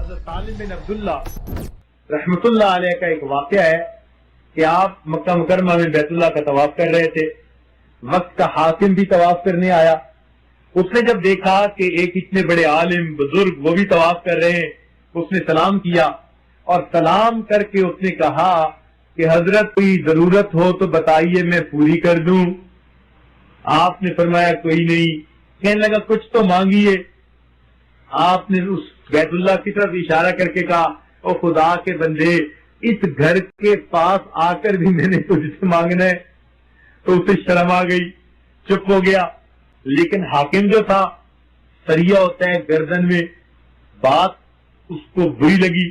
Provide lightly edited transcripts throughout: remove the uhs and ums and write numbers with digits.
حضرت سالم بن عبداللہ رحمت اللہ علیہ کا ایک واقعہ ہے کہ آپ مکہ مکرمہ میں بیت اللہ کا طواف کر رہے تھے. وقت کا حاکم بھی طواف کرنے آیا. اس نے جب دیکھا کہ ایک اتنے بڑے عالم بزرگ وہ بھی طواف کر رہے ہیں, اس نے سلام کیا اور سلام کر کے اس نے کہا کہ حضرت کوئی ضرورت ہو تو بتائیے میں پوری کر دوں. آپ نے فرمایا کوئی نہیں. کہنے لگا کچھ تو مانگیے. آپ نے اس بیت اللہ کی طرف اشارہ کر کے کہا او خدا کے بندے, اس گھر کے پاس آ کر بھی میں نے تجھ سے مانگنا ہے. تو اسے شرم آ گئی, چپ ہو گیا. لیکن حاکم جو تھا, سریا ہوتا ہے گردن میں, بات اس کو بری لگی.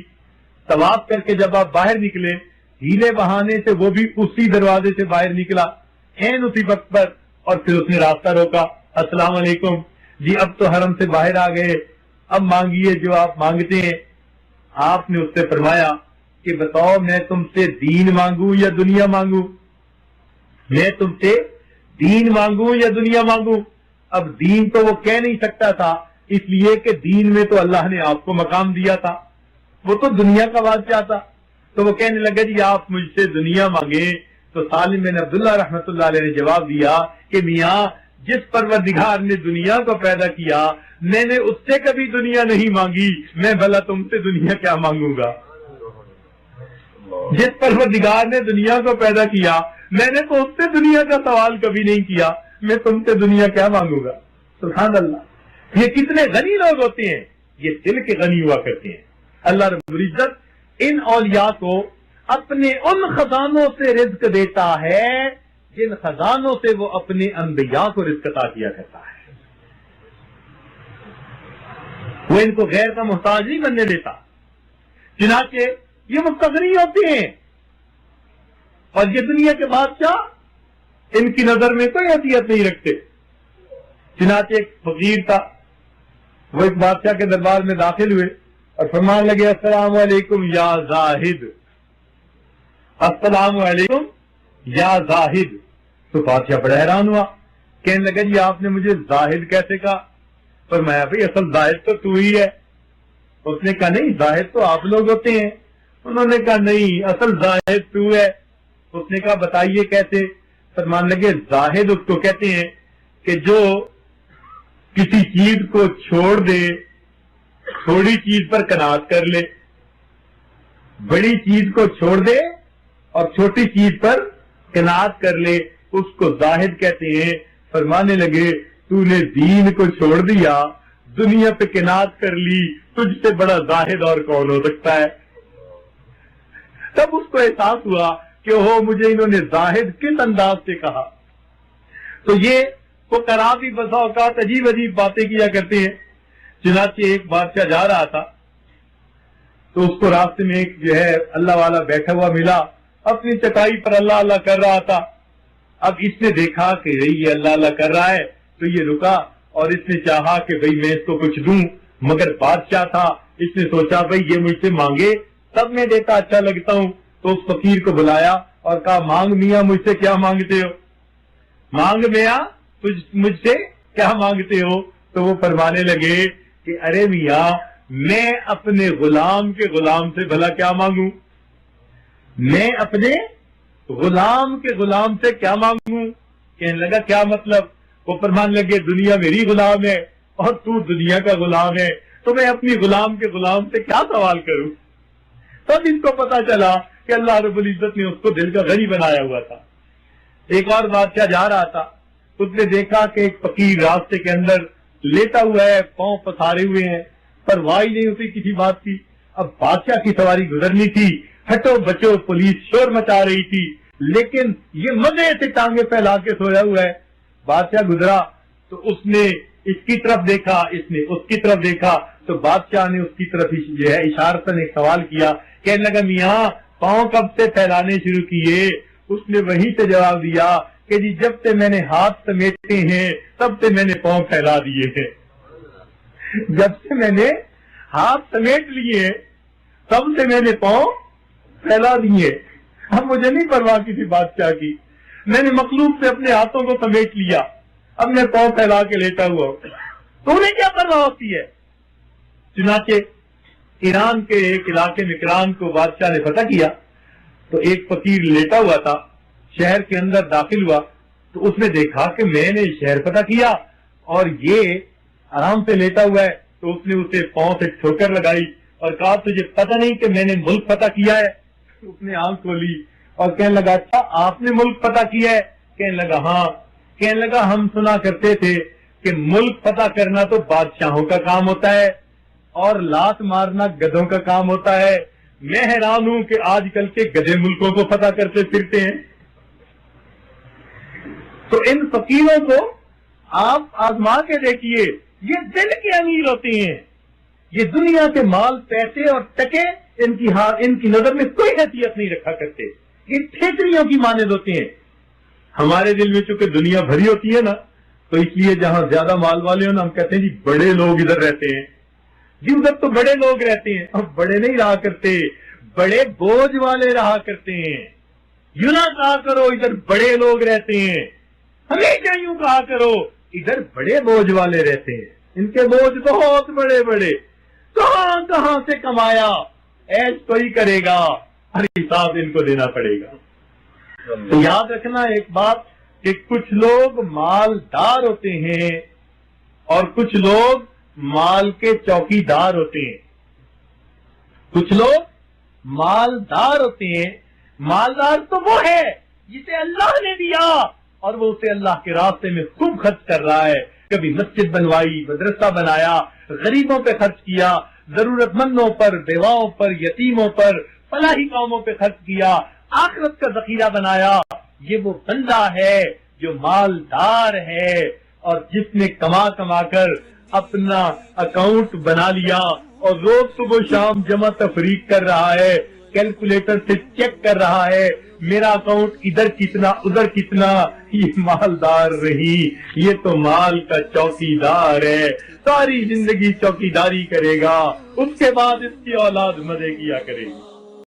طواف کر کے جب آپ باہر نکلے, ہیلے بہانے سے وہ بھی اسی دروازے سے باہر نکلا عین اسی وقت پر, اور پھر اس نے راستہ روکا. السلام علیکم جی, اب تو حرم سے باہر آ گئے, اب مانگیے جو آپ مانگتے ہیں. آپ نے اس سے فرمایا کہ بتاؤ میں تم سے دین مانگوں یا دنیا مانگوں؟ میں تم سے دین مانگوں یا دنیا مانگوں؟ اب دین تو وہ کہہ نہیں سکتا تھا, اس لیے کہ دین میں تو اللہ نے آپ کو مقام دیا تھا, وہ تو دنیا کا بادشاہ تھا. تو وہ کہنے لگا جی آپ مجھ سے دنیا مانگیں. تو سالم بن عبداللہ رحمت اللہ علیہ نے جواب دیا کہ میاں جس پروردگار نے دنیا کو پیدا کیا میں نے اس سے کبھی دنیا نہیں مانگی, میں بھلا تم سے دنیا کیا مانگوں گا؟ جس پروردگار نے دنیا کو پیدا کیا میں نے تو اس سے دنیا کا سوال کبھی نہیں کیا, میں تم سے دنیا کیا مانگوں گا؟ سبحان اللہ. یہ کتنے غنی لوگ ہوتے ہیں, یہ دل کے غنی ہوا کرتے ہیں. اللہ رب العزت ان اولیاء کو اپنے ان خزانوں سے رزق دیتا ہے جن خزانوں سے وہ اپنے انبیاء کو رزق عطا کیا کرتا ہے. وہ ان کو غیر کا محتاج نہیں بننے دیتا. چنانچہ یہ مستغنی ہوتے ہیں, اور یہ دنیا کے بادشاہ ان کی نظر میں کوئی حیثیت نہیں رکھتے. چنانچہ ایک فقیر تھا, وہ ایک بادشاہ کے دربار میں داخل ہوئے اور فرمان لگے السلام علیکم یا زاہد, السلام علیکم یا زاہد. تو بادشاہ بڑا حیران ہوا, کہنے لگا جی آپ نے مجھے زاہد کیسے کہا؟ فرمایا بھئی اصل زاہد تو ہی ہے. اس نے کہا نہیں زاہد تو آپ لوگ ہوتے ہیں. انہوں نے کہا نہیں اصل زاہد تو ہے. اس نے کہا بتائیے کیسے؟ فرمان لگے زاہد اس کو کہتے ہیں کہ جو کسی چیز کو چھوڑ دے, تھوڑی چیز پر قناعت کر لے. بڑی چیز کو چھوڑ دے اور چھوٹی چیز پر قناعت کر لے, اس کو زاہد کہتے ہیں. فرمانے لگے تو نے دین کو چھوڑ دیا, دنیا پہ قناعت کر لی, تجھ سے بڑا زاہد اور کون ہو سکتا ہے؟ تب اس کو احساس ہوا کہ ہو مجھے انہوں نے زاہد کس انداز سے کہا. تو یہ فقراء بھی بسا اوقات عجیب عجیب باتیں کیا کرتے ہیں. چنانچہ ایک بادشاہ جا رہا تھا تو اس کو راستے میں ایک جو ہے اللہ والا بیٹھا ہوا ملا, اپنی چٹائی پر اللہ اللہ کر رہا تھا. اب اس نے دیکھا کہ یہ اللہ اللہ کر رہا ہے تو یہ رکا اور اس نے چاہا کہ بھئی میں اس کو کچھ دوں, مگر بادشاہ تھا, اس نے سوچا بھئی یہ مجھ سے مانگے تب میں دیتا اچھا لگتا ہوں. تو اس فقیر کو بلایا اور کہا مانگ میاں مجھ سے کیا مانگتے ہو؟ مانگ میاں مجھ سے کیا مانگتے ہو؟ تو وہ فرمانے لگے کہ ارے میاں میں اپنے غلام کے غلام سے بھلا کیا مانگوں؟ میں اپنے غلام کے غلام سے کیا مانگوں؟ کہنے لگا کیا مطلب؟ وہ فرمانے لگے دنیا میری غلام ہے اور تو دنیا کا غلام ہے, تو میں اپنی غلام کے غلام سے کیا سوال کروں؟ تب ان کو پتا چلا کہ اللہ رب العزت نے اس کو دل کا غنی بنایا ہوا تھا. ایک اور بادشاہ جا رہا تھا, اس نے دیکھا کہ ایک فقیر راستے کے اندر لیٹا ہوا ہے, پاؤں پسارے ہوئے ہیں, پرواہ نہیں ہوتی کسی بات کی. اب بادشاہ کی سواری گزرنی تھی, ہٹو بچو پولیس شور مچا رہی تھی, لیکن یہ مزے سے ٹانگیں پھیلا کے سویا ہوا ہے. بادشاہ گزرا تو اس نے اس کی طرف دیکھا, اس نے اس کی طرف دیکھا, تو بادشاہ نے اس کی طرف جو ہے اشارتاً ایک سوال کیا. کہنے لگا میاں پاؤں کب سے پھیلانے شروع کیے؟ اس نے وہیں سے جواب دیا کہ جی جب سے میں نے ہاتھ سمیٹے ہیں تب سے میں نے پاؤں پھیلا دیے ہیں. جب سے میں نے ہاتھ سمیٹ لیے تب سے میں نے پاؤں پھیلا دیے. اب مجھے نہیں پرواہ کسی بادشاہ کی, میں نے مخلوق سے اپنے ہاتھوں کو سمیٹ لیا, اب میں پاؤں پھیلا کے لیٹا ہوا ہوں, تو انہیں کیا پرواہ ہوتی ہے؟ چنانچہ ایران کے ایک علاقے میں ایران کو بادشاہ نے فتح کیا تو ایک فقیر لیٹا ہوا تھا، شہر کے اندر داخل ہوا تو اس نے دیکھا کہ میں نے شہر فتح کیا اور یہ آرام سے لیٹا ہوا ہے، تو اس نے اسے پاؤں سے ٹھوکر لگائی اور کہا تجھے پتہ نہیں کہ میں نے ملک فتح کیا ہے؟ اس نے آنکھ کھولی اور کہنے لگا اچھا آپ نے ملک فتح کیا ہے؟ کہنے لگا ہاں۔ کہنے لگا ہم سنا کرتے تھے کہ ملک فتح کرنا تو بادشاہوں کا کام ہوتا ہے اور لات مارنا گدھوں کا کام ہوتا ہے، میں حیران ہوں کہ آج کل کے گدھے ملکوں کو فتح کرتے پھرتے ہیں۔ تو ان فقیروں کو آپ آزما کے دیکھیے، یہ دل کے امیر ہوتے ہیں، یہ دنیا کے مال پیسے اور ٹکے ان کی نظر میں کوئی حیثیت نہیں رکھا کرتے، یہ ٹھیکریوں کی مانند ہوتے ہیں۔ ہمارے دل میں چونکہ دنیا بھری ہوتی ہے نا، تو اس لیے جہاں زیادہ مال والے ہوں نا ہم کہتے ہیں جی بڑے لوگ ادھر رہتے ہیں، جی ادھر تو بڑے لوگ رہتے ہیں۔ اب بڑے نہیں رہا کرتے، بڑے بوجھ والے رہا کرتے ہیں۔ یوں نہ کہا کرو ادھر بڑے لوگ رہتے ہیں، ہمیشہ یوں کہا کرو ادھر بڑے بوجھ والے رہتے ہیں، ان کے بوجھ بہت بڑے بڑے، کہاں کہاں سے کمایا، ایش کوئی کرے گا، ہر حساب ان کو دینا پڑے گا۔ تو یاد رکھنا ایک بات کہ کچھ لوگ مالدار ہوتے ہیں اور کچھ لوگ مال کے چوکی دار ہوتے ہیں۔ کچھ لوگ مالدار ہوتے ہیں، مالدار تو وہ ہے جسے اللہ نے دیا اور وہ اسے اللہ کے راستے میں خوب خرچ کر رہا ہے، کبھی مسجد بنوائی، مدرسہ بنایا، غریبوں پہ خرچ کیا، ضرورت مندوں پر، بیواؤں پر، یتیموں پر، فلاحی کاموں پہ خرچ کیا، آخرت کا ذخیرہ بنایا۔ یہ وہ بندہ ہے جو مالدار ہے اور جس نے کما کما کر اپنا اکاؤنٹ بنا لیا اور روز صبح شام جمع تفریق کر رہا ہے، کیلکولیٹر سے چیک کر رہا ہے میرا اکاؤنٹ ادھر کتنا ادھر کتنا۔ یہ مالدار رہی، یہ تو مال کا چوکی دار ہے، ساری زندگی چوکی داری کرے گا، اس کے بعد اس کی اولاد مزے کیا کرے گی۔